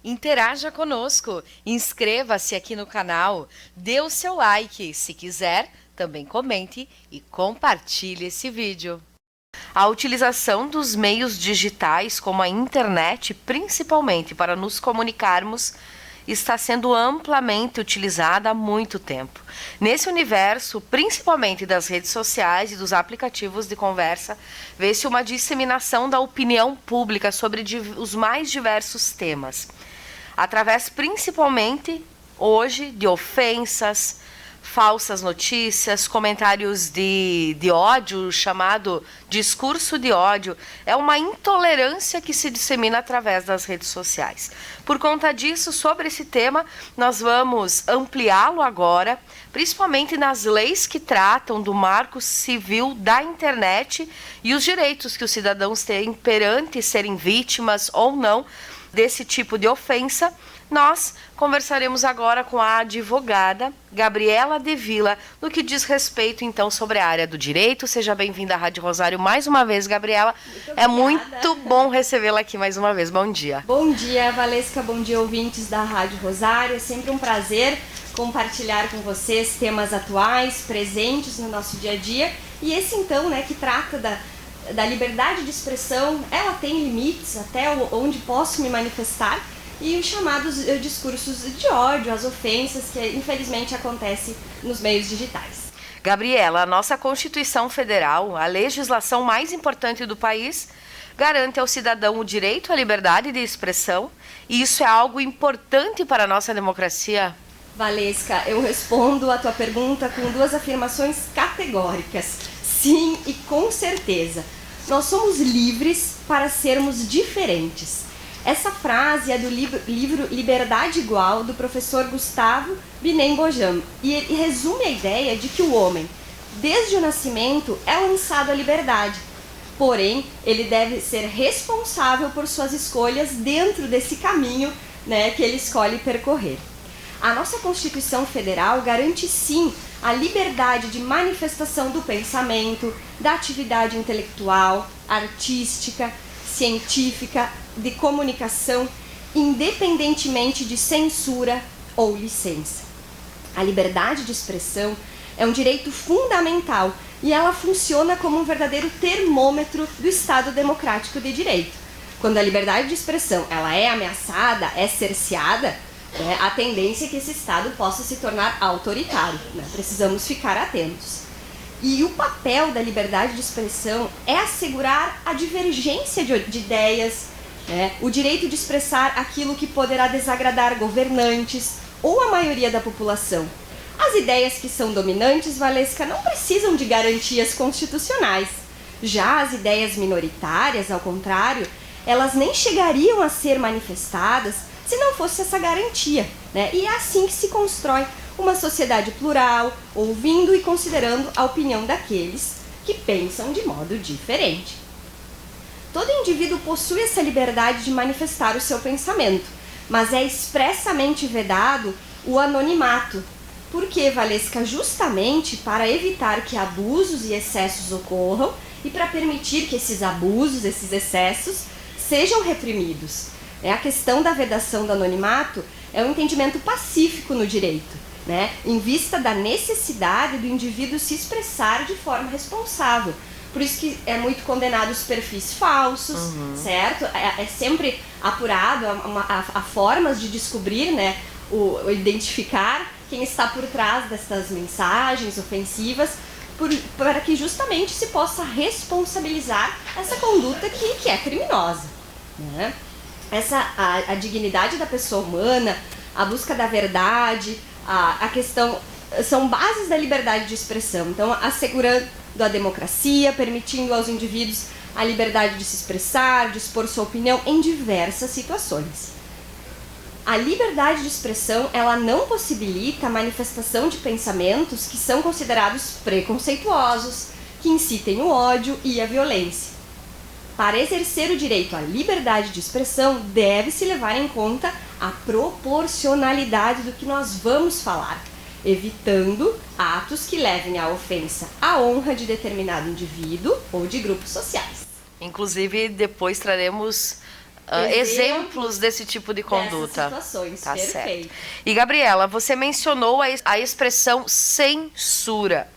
Interaja conosco, inscreva-se aqui no canal, dê o seu like, se quiser, também comente e compartilhe esse vídeo. A utilização dos meios digitais, como a internet, principalmente para nos comunicarmos, está sendo amplamente utilizada há muito tempo. Nesse universo, principalmente das redes sociais e dos aplicativos de conversa, vê-se uma disseminação da opinião pública sobre os mais diversos temas, através principalmente hoje de ofensas, falsas notícias, comentários de ódio, chamado discurso de ódio. É uma intolerância que se dissemina através das redes sociais. Por conta disso, sobre esse tema, nós vamos ampliá-lo agora, principalmente nas leis que tratam do marco civil da internet e os direitos que os cidadãos têm perante serem vítimas ou não desse tipo de ofensa. Nós conversaremos agora com a advogada Gabriela De Villa no que diz respeito, então, sobre a área do direito. Seja bem-vinda à Rádio Rosário mais uma vez, Gabriela. É muito bom recebê-la aqui mais uma vez. Bom dia. Bom dia, Valesca. Bom dia, ouvintes da Rádio Rosário. É sempre um prazer compartilhar com vocês temas atuais, presentes no nosso dia a dia. E esse, então, que trata da liberdade de expressão, ela tem limites até onde posso me manifestar, e os chamados discursos de ódio, as ofensas que infelizmente acontecem nos meios digitais. Gabriela, a nossa Constituição Federal, a legislação mais importante do país, garante ao cidadão o direito à liberdade de expressão, e isso é algo importante para a nossa democracia? Valesca, eu respondo a tua pergunta com duas afirmações categóricas. Sim e com certeza. Nós somos livres para sermos diferentes. Essa frase é do livro Liberdade Igual, do professor Gustavo Binnen-Bojam, e ele resume a ideia de que o homem, desde o nascimento, é lançado à liberdade. Porém, ele deve ser responsável por suas escolhas dentro desse caminho, que ele escolhe percorrer. A nossa Constituição Federal garante, sim, a liberdade de manifestação do pensamento, da atividade intelectual, artística, científica, de comunicação, independentemente de censura ou licença. A liberdade de expressão é um direito fundamental e ela funciona como um verdadeiro termômetro do Estado democrático de direito. Quando a liberdade de expressão ela é ameaçada, é cerceada, a tendência é que esse Estado possa se tornar autoritário. Precisamos ficar atentos. E o papel da liberdade de expressão é assegurar a divergência de ideias, o direito de expressar aquilo que poderá desagradar governantes ou a maioria da população. As ideias que são dominantes, Valesca, não precisam de garantias constitucionais. Já as ideias minoritárias, ao contrário, elas nem chegariam a ser manifestadas se não fosse essa garantia. E é assim que se constrói uma sociedade plural, ouvindo e considerando a opinião daqueles que pensam de modo diferente. Todo indivíduo possui essa liberdade de manifestar o seu pensamento, mas é expressamente vedado o anonimato. Por quê, Valesca? Justamente para evitar que abusos e excessos ocorram e para permitir que esses abusos, esses excessos, sejam reprimidos. A questão da vedação do anonimato é um entendimento pacífico no direito, em vista da necessidade do indivíduo se expressar de forma responsável. Por isso que é muito condenado os perfis falsos, certo? É sempre apurado a formas de descobrir, o identificar quem está por trás dessas mensagens ofensivas, para que justamente se possa responsabilizar essa conduta que é criminosa. A dignidade da pessoa humana, a busca da verdade, a questão são bases da liberdade de expressão. Então, assegurando a democracia, permitindo aos indivíduos a liberdade de se expressar, de expor sua opinião em diversas situações. A liberdade de expressão, ela não possibilita a manifestação de pensamentos que são considerados preconceituosos, que incitem o ódio e a violência. Para exercer o direito à liberdade de expressão, deve-se levar em conta a proporcionalidade do que nós vamos falar, evitando atos que levem à ofensa à honra de determinado indivíduo ou de grupos sociais. Inclusive, depois traremos exemplos desse tipo de conduta. Dessas situações, Tá perfeito. certo. E, Gabriela, você mencionou a expressão censura.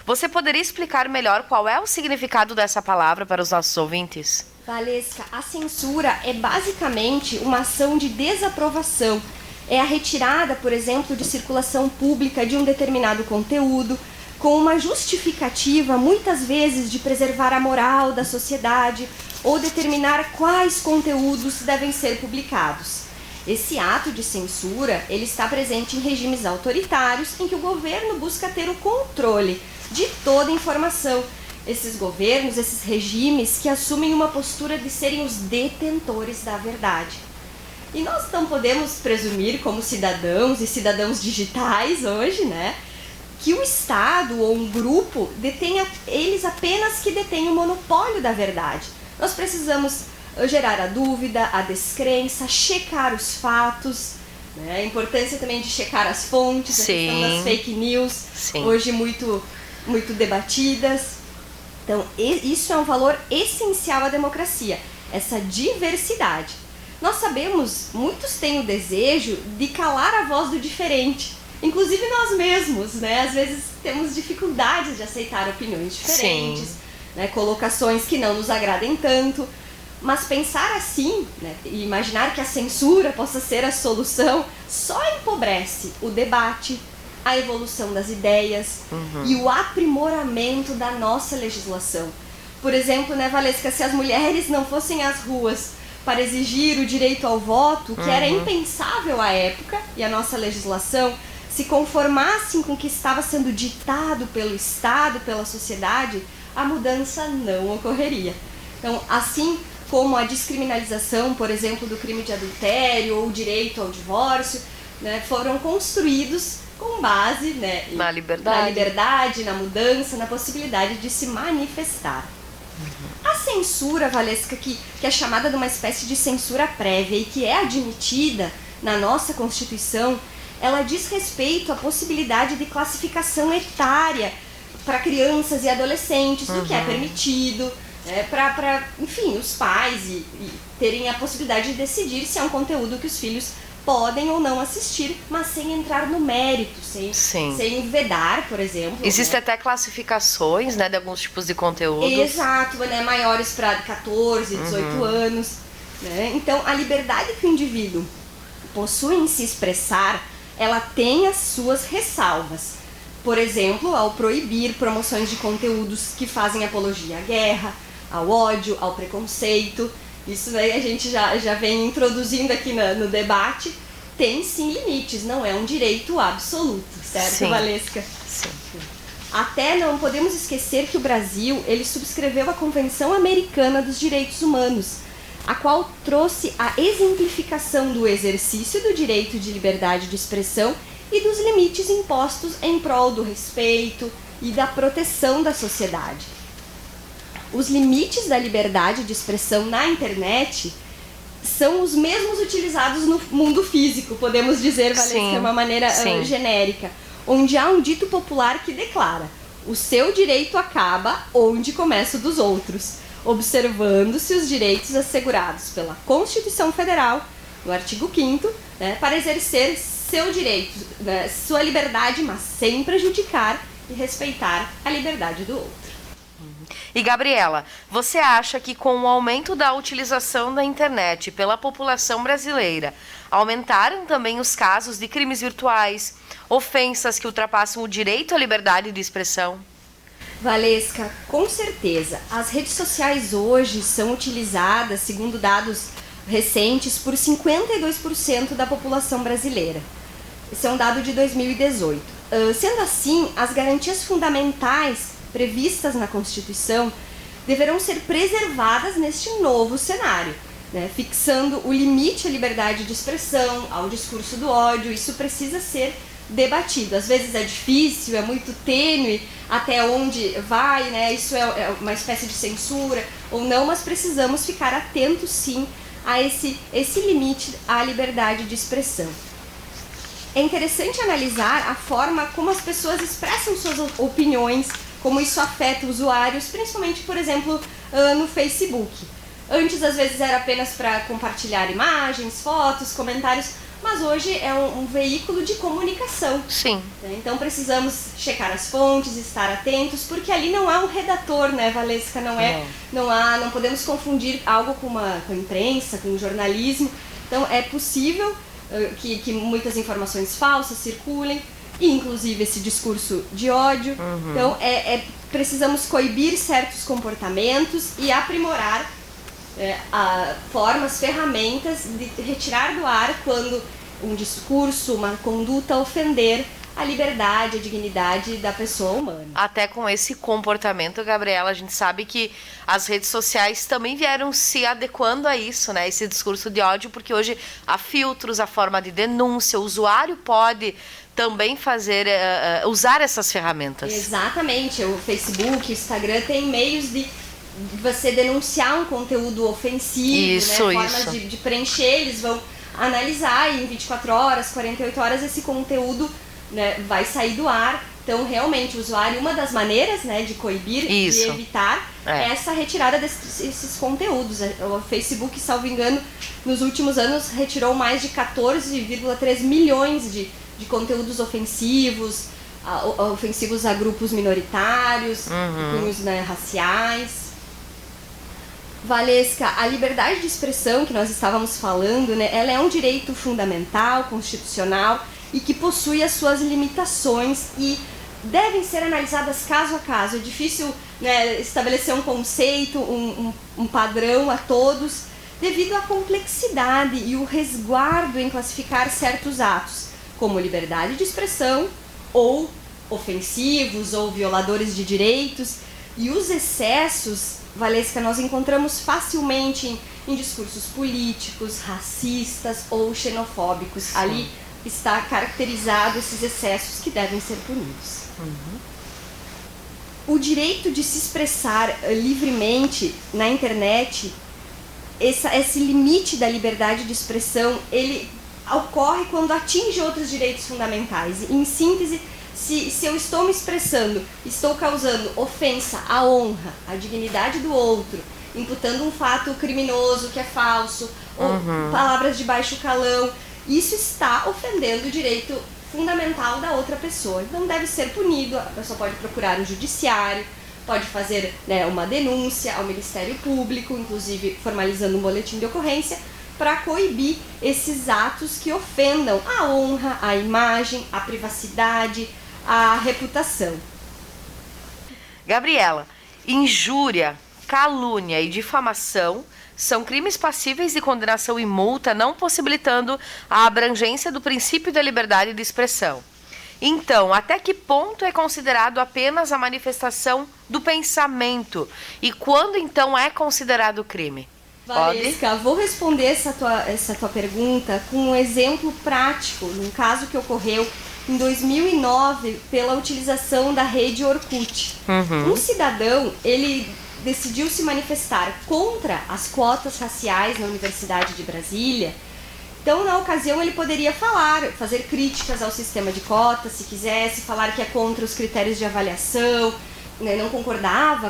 Você poderia explicar melhor qual é o significado dessa palavra para os nossos ouvintes? Valesca, a censura é basicamente uma ação de desaprovação. É a retirada, por exemplo, de circulação pública de um determinado conteúdo, com uma justificativa, muitas vezes, de preservar a moral da sociedade ou determinar quais conteúdos devem ser publicados. Esse ato de censura, ele está presente em regimes autoritários em que o governo busca ter o controle de toda a informação. Esses governos, esses regimes que assumem uma postura de serem os detentores da verdade. E nós não podemos presumir, como cidadãos e cidadãos digitais hoje, né, que o Estado ou um grupo detenha, eles apenas que detêm o monopólio da verdade. Nós precisamos gerar a dúvida, a descrença, checar os fatos, né, a importância também de checar as fontes, a questão das fake news, hoje muito debatidas. Então, isso é um valor essencial à democracia, essa diversidade. Nós sabemos, muitos têm o desejo de calar a voz do diferente, inclusive nós mesmos, né? Às vezes temos dificuldades de aceitar opiniões diferentes, né? Colocações que não nos agradem tanto, mas pensar assim, né? E imaginar que a censura possa ser a solução, só empobrece o debate, a evolução das ideias e o aprimoramento da nossa legislação. Por exemplo, né, Valesca, se as mulheres não fossem às ruas para exigir o direito ao voto, que era impensável à época, e a nossa legislação se conformassem com o que estava sendo ditado pelo Estado, pela sociedade, a mudança não ocorreria. Então, assim como a descriminalização, por exemplo, do crime de adultério ou o direito ao divórcio, né, foram construídos com base, né, na liberdade, na mudança, na possibilidade de se manifestar. A censura, Valesca, que é chamada de uma espécie de censura prévia e que é admitida na nossa Constituição, ela diz respeito à possibilidade de classificação etária para crianças e adolescentes, do que é permitido, né, para, enfim, os pais e terem a possibilidade de decidir se é um conteúdo que os filhos podem ou não assistir, mas sem entrar no mérito, sem vedar, por exemplo. Existem até classificações, né, de alguns tipos de conteúdos. Exato, né, maiores para 14, 18 anos. Né? Então, a liberdade que o indivíduo possui em se expressar, ela tem as suas ressalvas. Por exemplo, ao proibir promoções de conteúdos que fazem apologia à guerra, ao ódio, ao preconceito. Isso daí a gente já vem introduzindo aqui no debate. Tem sim limites, não é um direito absoluto, certo, Valesca? Sim. Até não podemos esquecer que o Brasil, ele subscreveu a Convenção Americana dos Direitos Humanos, a qual trouxe a exemplificação do exercício do direito de liberdade de expressão e dos limites impostos em prol do respeito e da proteção da sociedade. Os limites da liberdade de expressão na internet são os mesmos utilizados no mundo físico, podemos dizer, Valesca, de uma maneira genérica, onde há um dito popular que declara: o seu direito acaba onde começa o dos outros, observando-se os direitos assegurados pela Constituição Federal, no artigo 5º, né, para exercer seu direito, né, sua liberdade, mas sem prejudicar e respeitar a liberdade do outro. E, Gabriela, você acha que com o aumento da utilização da internet pela população brasileira, aumentaram também os casos de crimes virtuais, ofensas que ultrapassam o direito à liberdade de expressão? Valesca, com certeza. As redes sociais hoje são utilizadas, segundo dados recentes, por 52% da população brasileira. Esse é um dado de 2018. Sendo assim, as garantias fundamentais previstas na Constituição deverão ser preservadas neste novo cenário, né? Fixando o limite à liberdade de expressão, ao discurso do ódio. Isso precisa ser debatido. Às vezes é difícil, é muito tênue até onde vai, né? Isso é uma espécie de censura ou não, mas precisamos ficar atentos sim a esse limite à liberdade de expressão. É interessante analisar a forma como as pessoas expressam suas opiniões, como isso afeta usuários, principalmente, por exemplo, no Facebook. Antes, às vezes, era apenas para compartilhar imagens, fotos, comentários, mas hoje é um veículo de comunicação. Sim. Então precisamos checar as fontes, estar atentos, porque ali não há um redator, né, Valesca? Não podemos confundir algo com a imprensa, com o jornalismo. Então é possível que muitas informações falsas circulem, e inclusive esse discurso de ódio. Então precisamos coibir certos comportamentos e aprimorar formas, ferramentas de retirar do ar quando um discurso, uma conduta ofender a liberdade, a dignidade da pessoa humana. Até com esse comportamento, Gabriela, a gente sabe que as redes sociais também vieram se adequando a isso, né? Esse discurso de ódio, porque hoje há filtros, a forma de denúncia, o usuário pode também usar essas ferramentas. Exatamente, o Facebook, o Instagram tem meios de você denunciar um conteúdo ofensivo, formas de preencher. Eles vão analisar e em 24 horas, 48 horas esse conteúdo, né, vai sair do ar. Então realmente o usuário, uma das maneiras, né, de coibir, de evitar essa retirada desses conteúdos. O Facebook, salvo engano, nos últimos anos retirou mais de 14,3 milhões de conteúdos ofensivos a grupos minoritários, cunhos, né, raciais. Valesca, a liberdade de expressão que nós estávamos falando, né, ela é um direito fundamental, constitucional, e que possui as suas limitações e devem ser analisadas caso a caso. É difícil, né, estabelecer um conceito, um padrão a todos, devido à complexidade e o resguardo em classificar certos atos, como liberdade de expressão, ou ofensivos, ou violadores de direitos. E os excessos, Valesca, nós encontramos facilmente em discursos políticos, racistas ou xenofóbicos. Sim. Ali está caracterizado esses excessos que devem ser punidos. O direito de se expressar livremente na internet, esse limite da liberdade de expressão, ele ocorre quando atinge outros direitos fundamentais. Em síntese, se eu estou me expressando, estou causando ofensa à honra, à dignidade do outro, imputando um fato criminoso que é falso, ou palavras de baixo calão, isso está ofendendo o direito fundamental da outra pessoa. Então deve ser punido, a pessoa pode procurar o judiciário, pode fazer, né, uma denúncia ao Ministério Público, inclusive formalizando um boletim de ocorrência, para coibir esses atos que ofendam a honra, a imagem, a privacidade, a reputação. Gabriela, injúria, calúnia e difamação são crimes passíveis de condenação e multa, não possibilitando a abrangência do princípio da liberdade de expressão. Então, até que ponto é considerado apenas a manifestação do pensamento? E quando, então, é considerado crime? Valesca, vou responder essa tua pergunta com um exemplo prático, num caso que ocorreu em 2009 pela utilização da rede Orkut. Um cidadão, ele decidiu se manifestar contra as cotas raciais na Universidade de Brasília. Então, na ocasião, ele poderia fazer críticas ao sistema de cotas, se quisesse, falar que é contra os critérios de avaliação, né, não concordava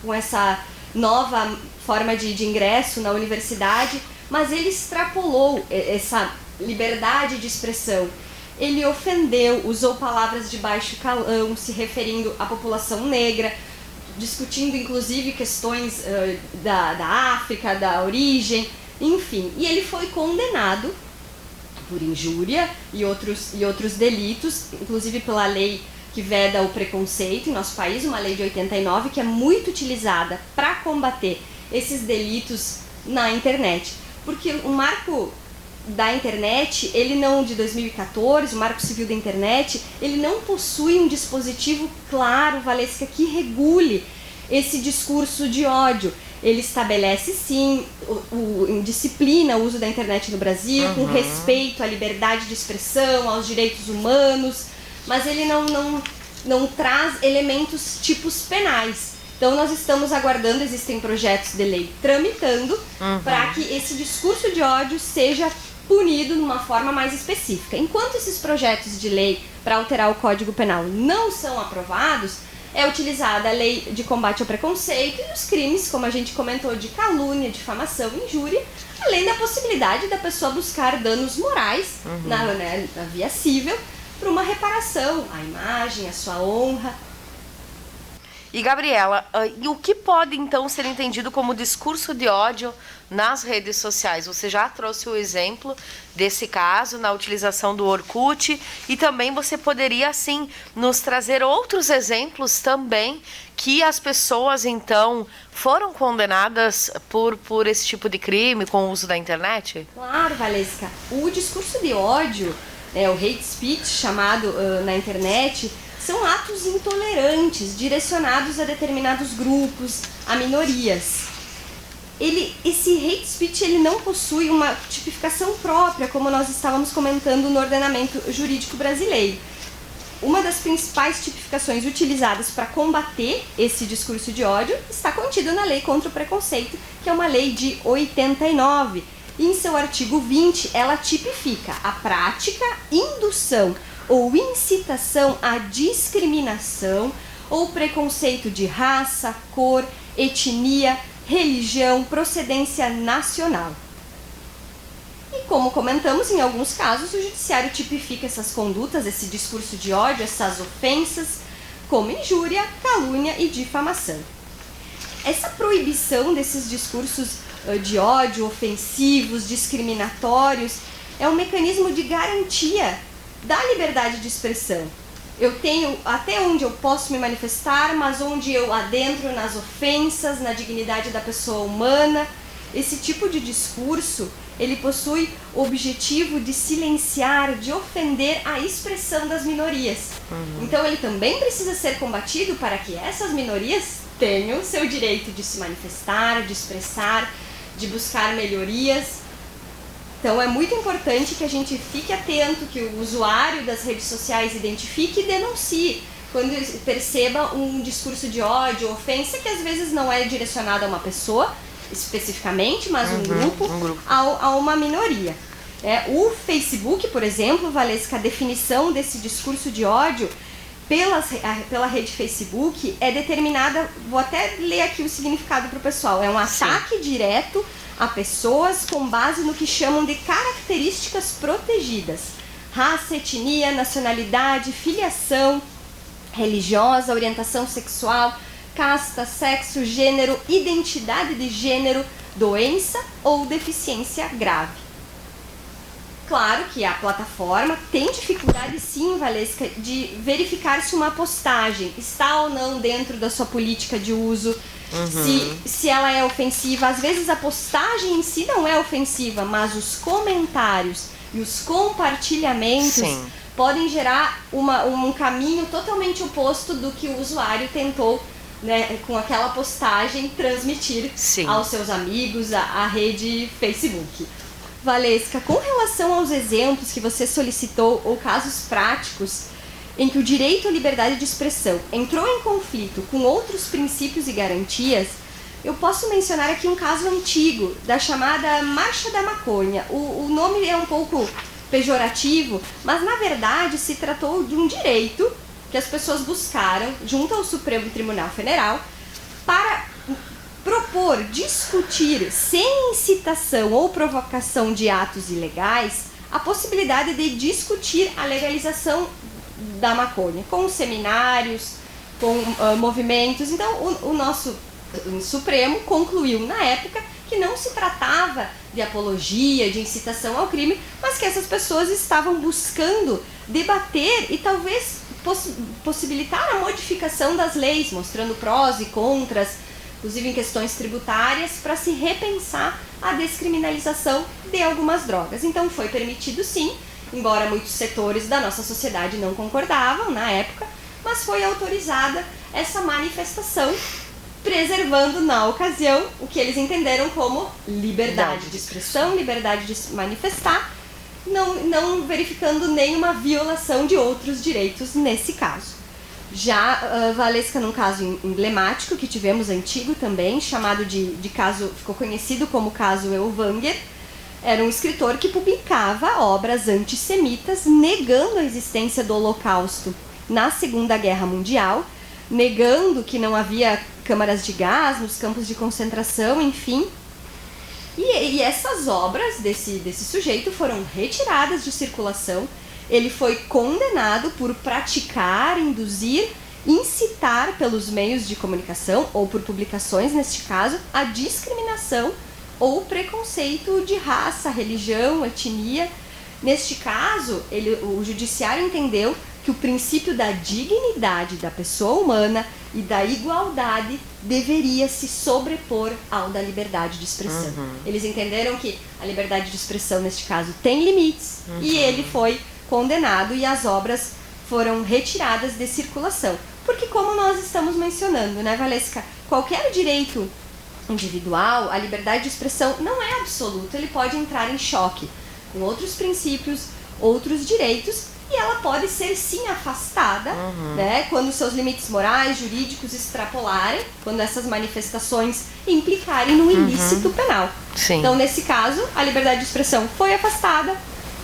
com essa nova forma de ingresso na universidade, mas ele extrapolou essa liberdade de expressão. Ele ofendeu, usou palavras de baixo calão, se referindo à população negra, discutindo inclusive questões da África, da origem, enfim. E ele foi condenado por injúria e outros delitos, inclusive pela lei que veda o preconceito em nosso país, uma lei de 89, que é muito utilizada para combater esses delitos na internet. Porque o marco da internet, de 2014, o Marco Civil da Internet, ele não possui um dispositivo claro, Valesca, que regule esse discurso de ódio. Ele estabelece, sim, em disciplina o uso da internet no Brasil, com respeito à liberdade de expressão, aos direitos humanos, mas ele não traz elementos tipos penais. Então nós estamos aguardando, existem projetos de lei tramitando para que esse discurso de ódio seja punido de uma forma mais específica. Enquanto esses projetos de lei para alterar o Código Penal não são aprovados, É utilizada a lei de combate ao preconceito e os crimes, como a gente comentou, de calúnia, difamação e injúria, além da possibilidade da pessoa buscar danos morais na via civil para uma reparação à imagem, à sua honra. E Gabriela, e o que pode então ser entendido como discurso de ódio nas redes sociais? Você já trouxe o exemplo desse caso na utilização do Orkut e também você poderia assim nos trazer outros exemplos também que as pessoas então foram condenadas por esse tipo de crime com o uso da internet? Claro, Valesca. O discurso de ódio, o hate speech chamado na internet, são atos intolerantes, direcionados a determinados grupos, a minorias. Esse hate speech ele não possui uma tipificação própria, como nós estávamos comentando no ordenamento jurídico brasileiro. Uma das principais tipificações utilizadas para combater esse discurso de ódio está contido na Lei contra o Preconceito, que é uma lei de 89. E em seu artigo 20, ela tipifica a prática, indução ou incitação à discriminação ou preconceito de raça, cor, etnia, religião, procedência nacional. E como comentamos, em alguns casos o judiciário tipifica essas condutas, esse discurso de ódio, essas ofensas, como injúria, calúnia e difamação. Essa proibição desses discursos de ódio, ofensivos, discriminatórios, é um mecanismo de garantia da liberdade de expressão. Eu tenho até onde eu posso me manifestar, mas onde eu adentro nas ofensas, na dignidade da pessoa humana. Esse tipo de discurso, ele possui o objetivo de silenciar, de ofender a expressão das minorias. Então ele também precisa ser combatido para que essas minorias tenham seu direito de se manifestar, de expressar, de buscar melhorias. Então é muito importante que a gente fique atento, que o usuário das redes sociais identifique e denuncie quando perceba um discurso de ódio, ofensa, que às vezes não é direcionado a uma pessoa especificamente, mas um grupo. A uma minoria. O Facebook, por exemplo, Valesca, a definição desse discurso de ódio pela rede Facebook é determinada, vou até ler aqui o significado para o pessoal, é um ataque direto a pessoas com base no que chamam de características protegidas: raça, etnia, nacionalidade, filiação religiosa, orientação sexual, casta, sexo, gênero, identidade de gênero, doença ou deficiência grave. Claro que a plataforma tem dificuldade sim, Valesca, de verificar se uma postagem está ou não dentro da sua política de uso, se ela é ofensiva. Às vezes a postagem em si não é ofensiva, mas os comentários e os compartilhamentos podem gerar um caminho totalmente oposto do que o usuário tentou, com aquela postagem, transmitir aos seus amigos, à rede Facebook. Valesca, com relação aos exemplos que você solicitou ou casos práticos em que o direito à liberdade de expressão entrou em conflito com outros princípios e garantias, eu posso mencionar aqui um caso antigo, da chamada Marcha da Maconha. O nome é um pouco pejorativo, mas na verdade se tratou de um direito que as pessoas buscaram junto ao Supremo Tribunal Federal para propor, discutir, sem incitação ou provocação de atos ilegais, a possibilidade de discutir a legalização da maconha, com seminários, com movimentos. Então, o nosso Supremo concluiu na época que não se tratava de apologia, de incitação ao crime, mas que essas pessoas estavam buscando debater e talvez possibilitar a modificação das leis, mostrando prós e contras, inclusive em questões tributárias, para se repensar a descriminalização de algumas drogas. Então foi permitido sim, embora muitos setores da nossa sociedade não concordavam na época, mas foi autorizada essa manifestação, preservando na ocasião o que eles entenderam como liberdade de expressão, liberdade de se manifestar, não verificando nenhuma violação de outros direitos nesse caso. Já, Valesca, num caso emblemático que tivemos antigo também, chamado de caso, ficou conhecido como caso Elvanger, era um escritor que publicava obras antissemitas negando a existência do Holocausto na Segunda Guerra Mundial, negando que não havia câmaras de gás nos campos de concentração, enfim. E essas obras desse sujeito foram retiradas de circulação. Ele foi condenado por praticar, induzir, incitar pelos meios de comunicação, ou por publicações, neste caso, a discriminação ou preconceito de raça, religião, etnia. Neste caso, o judiciário entendeu que o princípio da dignidade da pessoa humana e da igualdade deveria se sobrepor ao da liberdade de expressão. Eles entenderam que a liberdade de expressão, neste caso, tem limites, e ele foi condenado e as obras foram retiradas de circulação. Porque, como nós estamos mencionando, né, Valesca, qualquer direito individual, a liberdade de expressão não é absoluta, ele pode entrar em choque com outros princípios, outros direitos, e ela pode ser sim afastada, né, quando seus limites morais, jurídicos extrapolarem, quando essas manifestações implicarem no ilícito penal. Sim. Então, nesse caso, a liberdade de expressão foi afastada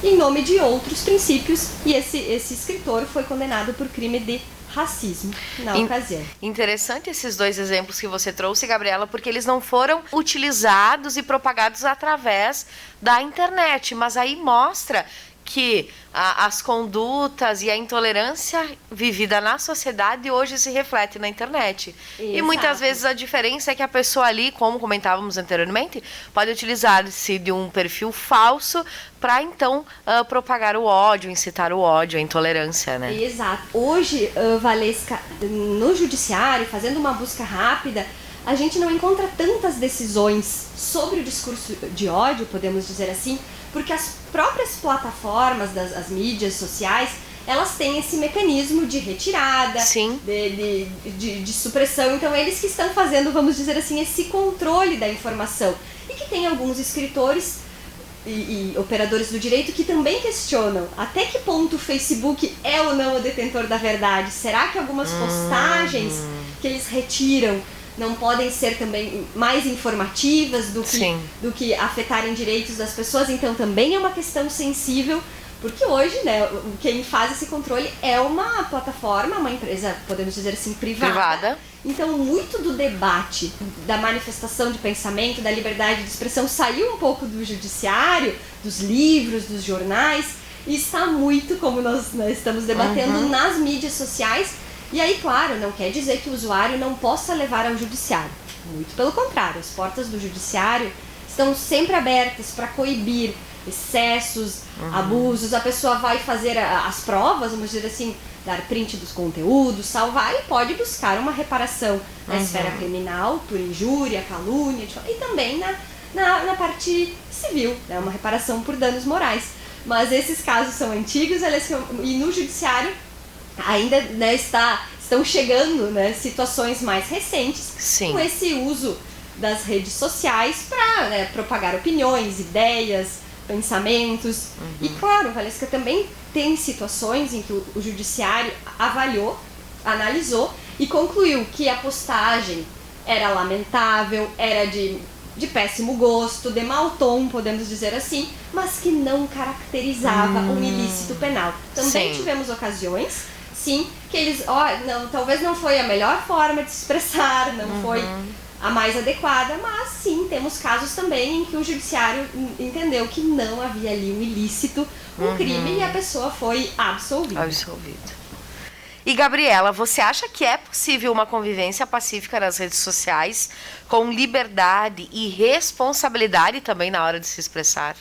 em nome de outros princípios, e esse escritor foi condenado por crime de racismo na ocasião. Interessante esses dois exemplos que você trouxe, Gabriela, porque eles não foram utilizados e propagados através da internet, mas aí mostra que as condutas e a intolerância vivida na sociedade hoje se reflete na internet. Exato. E muitas vezes a diferença é que a pessoa ali, como comentávamos anteriormente, pode utilizar-se de um perfil falso para então propagar o ódio, incitar o ódio, a intolerância, né? Exato. Hoje, Valesca, no judiciário, fazendo uma busca rápida, a gente não encontra tantas decisões sobre o discurso de ódio, podemos dizer assim, porque as próprias plataformas, as mídias sociais, elas têm esse mecanismo de retirada, de supressão. Então, eles que estão fazendo, vamos dizer assim, esse controle da informação. E que tem alguns escritores e operadores do direito que também questionam até que ponto o Facebook é ou não o detentor da verdade. Será que algumas postagens que eles retiram não podem ser também mais informativas do que afetarem direitos das pessoas? Então também é uma questão sensível, porque hoje, né, quem faz esse controle é uma plataforma, uma empresa, podemos dizer assim, privada. Então muito do debate, da manifestação de pensamento, da liberdade de expressão saiu um pouco do judiciário, dos livros, dos jornais, e está muito, como nós estamos debatendo, nas mídias sociais. E aí, claro, não quer dizer que o usuário não possa levar ao judiciário. Muito pelo contrário, as portas do judiciário estão sempre abertas para coibir excessos, abusos. A pessoa vai fazer as provas, vamos dizer assim, dar print dos conteúdos, salvar, e pode buscar uma reparação na esfera criminal, por injúria, calúnia, e também na parte civil, né, uma reparação por danos morais. Mas esses casos são antigos, e no judiciário ainda, né, estão chegando, né, situações mais recentes. Sim. Com esse uso das redes sociais para, né, propagar opiniões, ideias, pensamentos. E claro, Valesca, também tem situações em que o judiciário avaliou, analisou e concluiu que a postagem era lamentável, era de péssimo gosto, de mau tom, podemos dizer assim, mas que não caracterizava um ilícito penal. Também tivemos ocasiões, sim, que eles, talvez não foi a melhor forma de se expressar, não foi a mais adequada, mas sim, temos casos também em que o judiciário entendeu que não havia ali um ilícito, um crime, e a pessoa foi absolvida. E, Gabriela, você acha que é possível uma convivência pacífica nas redes sociais com liberdade e responsabilidade também na hora de se expressar?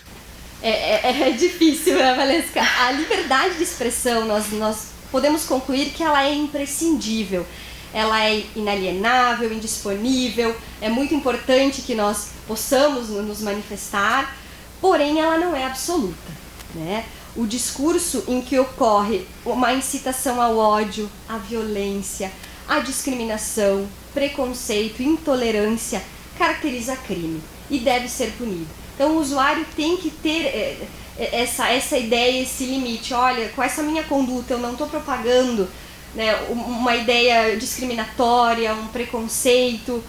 É difícil, né, Valesca? A liberdade de expressão, nós podemos concluir que ela é imprescindível. Ela é inalienável, indisponível, é muito importante que nós possamos nos manifestar, porém ela não é absoluta, né? O discurso em que ocorre uma incitação ao ódio, à violência, à discriminação, preconceito, intolerância, caracteriza crime e deve ser punido. Então o usuário tem que ter essa ideia, esse limite. Olha, com essa minha conduta eu não estou propagando, né, uma ideia discriminatória, um preconceito.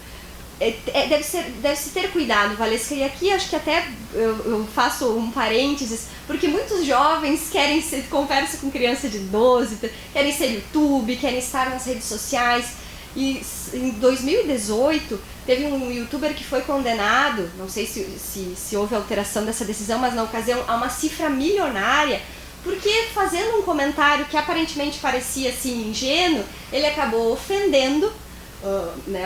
Deve-se ter cuidado, Valesca, e aqui acho que até eu faço um parênteses, porque muitos jovens conversam com criança de 12, querem ser YouTube, querem estar nas redes sociais, E em 2018, teve um youtuber que foi condenado, não sei se houve alteração dessa decisão, mas na ocasião, a uma cifra milionária, porque fazendo um comentário que aparentemente parecia assim ingênuo, ele acabou ofendendo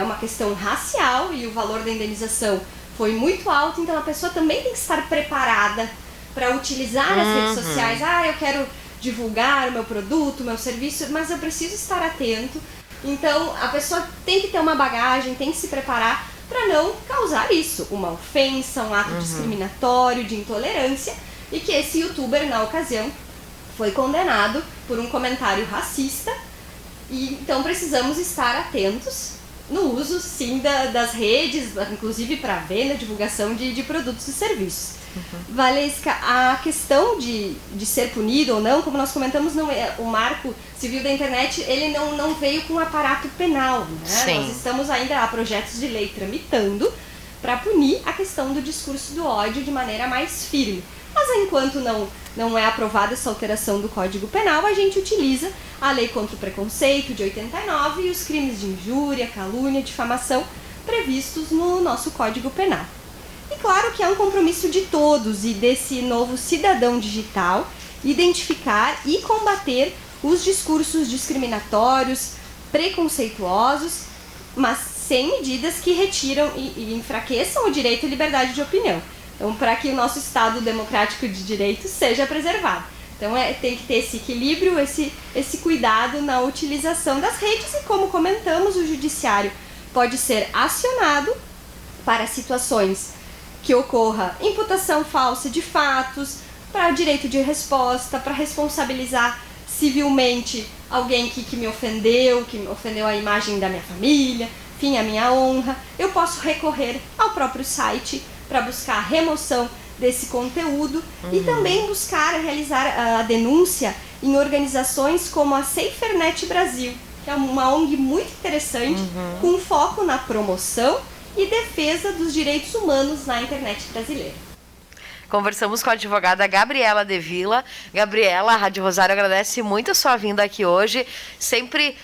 uma questão racial, e o valor da indenização foi muito alto. Então a pessoa também tem que estar preparada para utilizar as redes sociais. Eu quero divulgar o meu produto, o meu serviço, mas eu preciso estar atento. Então a pessoa tem que ter uma bagagem, tem que se preparar para não causar isso, uma ofensa, um ato discriminatório, de intolerância, e que esse youtuber, na ocasião, foi condenado por um comentário racista. E então precisamos estar atentos no uso, sim, das redes, inclusive para venda, divulgação de produtos e serviços. Valesca, a questão de ser punido ou não, como nós comentamos, não é, o Marco Civil da Internet, ele não veio com um aparato penal, né? Sim. Nós estamos ainda a projetos de lei tramitando para punir a questão do discurso do ódio de maneira mais firme. Mas enquanto não é aprovada essa alteração do Código Penal, a gente utiliza a Lei contra o Preconceito de 89 e os crimes de injúria, calúnia, difamação previstos no nosso Código Penal. E claro que é um compromisso de todos e desse novo cidadão digital identificar e combater os discursos discriminatórios, preconceituosos, mas sem medidas que retiram e enfraqueçam o direito à liberdade de opinião. Então, para que o nosso Estado democrático de direito seja preservado. Então, tem que ter esse equilíbrio, esse cuidado na utilização das redes, e como comentamos, o judiciário pode ser acionado para situações que ocorra imputação falsa de fatos, para direito de resposta, para responsabilizar civilmente alguém que me ofendeu a imagem da minha família, enfim, a minha honra. Eu posso recorrer ao próprio site para buscar a remoção desse conteúdo e também buscar realizar a denúncia em organizações como a SaferNet Brasil, que é uma ONG muito interessante, com foco na promoção e defesa dos direitos humanos na internet brasileira. Conversamos com a advogada Gabriela De Villa. Gabriela, a Rádio Rosário agradece muito a sua vinda aqui hoje, sempre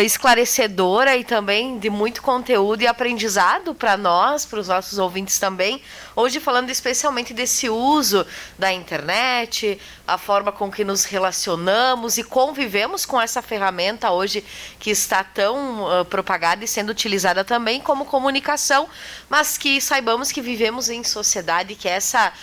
esclarecedora e também de muito conteúdo e aprendizado para nós, para os nossos ouvintes também. Hoje falando especialmente desse uso da internet, a forma com que nos relacionamos e convivemos com essa ferramenta hoje que está tão propagada e sendo utilizada também como comunicação, mas que saibamos que vivemos em sociedade, que essa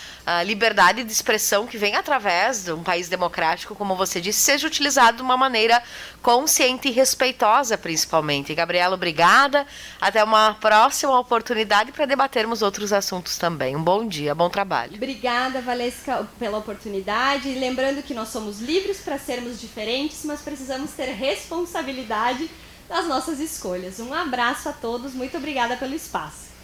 liberdade de expressão que vem através de um país democrático, como você disse, seja utilizado de uma maneira consciente e respeitosa, principalmente. Gabriela, obrigada. Até uma próxima oportunidade para debatermos outros assuntos também. Um bom dia, bom trabalho. Obrigada, Valesca, pela oportunidade. E lembrando que nós somos livres para sermos diferentes, mas precisamos ter responsabilidade das nossas escolhas. Um abraço a todos, muito obrigada pelo espaço.